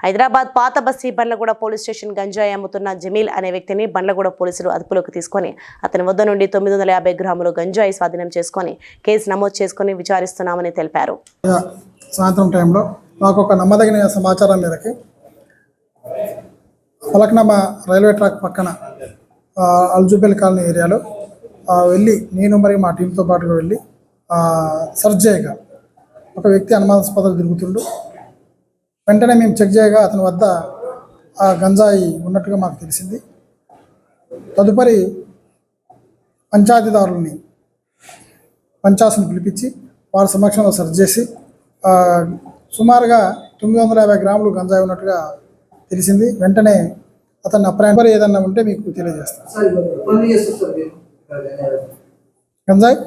హైదరాబాద్ పాత బస్తీ Bandlaguda police station గంజాయి అమ్ముతున్న జమీల్ అనే వ్యక్తిని బండ్లగూడ పోలీసులు అదుపులోకి తీసుకొని అతని వద్ద నుండి 950 గ్రాములు గంజాయి స్వాధీనం చేసుకొని కేసు నమోదు చేసుకొని విచారిస్తున్నామని తెలిపారు. సాయంత్రం టైంలో మాకు ఒక నమ్మదగిన సమాచారం మేరకు పలక్నామా రైల్వే ట్రాక్ పక్కన అల్జుబెల్ కాలనీ ఏరియాలో వెళ్ళి నేను మరియు మా టీంతో పాటుగా వెళ్ళి సర్చ్ చేయగా ఒక వ్యక్తి అనుమానాస్పదం తిరుగుతుండు. వెంటనే మేము చెక్ చేయగా అతని వద్ద ఆ గంజాయి ఉన్నట్టుగా మాకు తెలిసింది. తదుపరి పంచాయతీదారులని పంచాయతీని పిలిపించి వారి సమక్షంలో సర్చ్ చేసి సుమారుగా 950 గ్రాములు గంజాయి ఉన్నట్టుగా తెలిసింది. వెంటనే అతన్ని అప్రయంపరి ఏదన్నా ఉంటే మీకు తెలియజేస్తాను. గంజాయి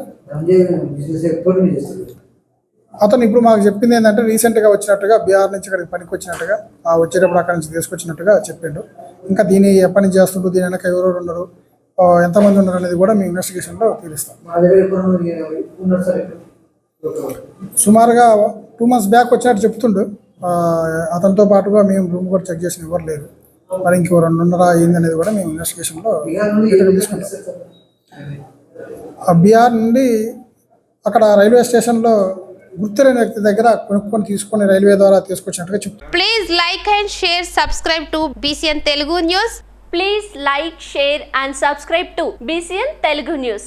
అతను ఇప్పుడు మాకు చెప్పింది ఏంటంటే రీసెంట్గా వచ్చినట్టుగా బీహార్ నుంచి ఇక్కడికి పనికి వచ్చినట్టుగా వచ్చేటప్పుడు అక్కడి నుంచి తీసుకొచ్చినట్టుగా చెప్పిండు. ఇంకా దీన్ని ఎప్పటి నుంచి చేస్తుంటూ దీని వెనక ఎవరెవరు ఉన్నారు, ఎంతమంది ఉన్నారు అనేది కూడా మేము ఇన్వెస్టిగేషన్లో తెలుస్తాం. సుమారుగా 2 months బ్యాక్ వచ్చినట్టు చెప్తుండు. అతనితో పాటుగా మేము రూమ్ కూడా చెక్ చేసిన ఎవరు లేరు. మరి ఇంకెవరు ఉన్నారా ఏంది అనేది కూడా మేము ఇన్వెస్టిగేషన్లో తీసుకుంటాం. బీహార్ నుండి అక్కడ రైల్వే స్టేషన్లో గుర్తులేని వ్యక్తి దగ్గర కొనుక్కొని తీసుకొని రైల్వే ద్వారా తీసుకొచ్చినట్టుగా చెప్తారు. Please like and share subscribe to BCN Telugu News. Please like, share and subscribe to BCN Telugu News.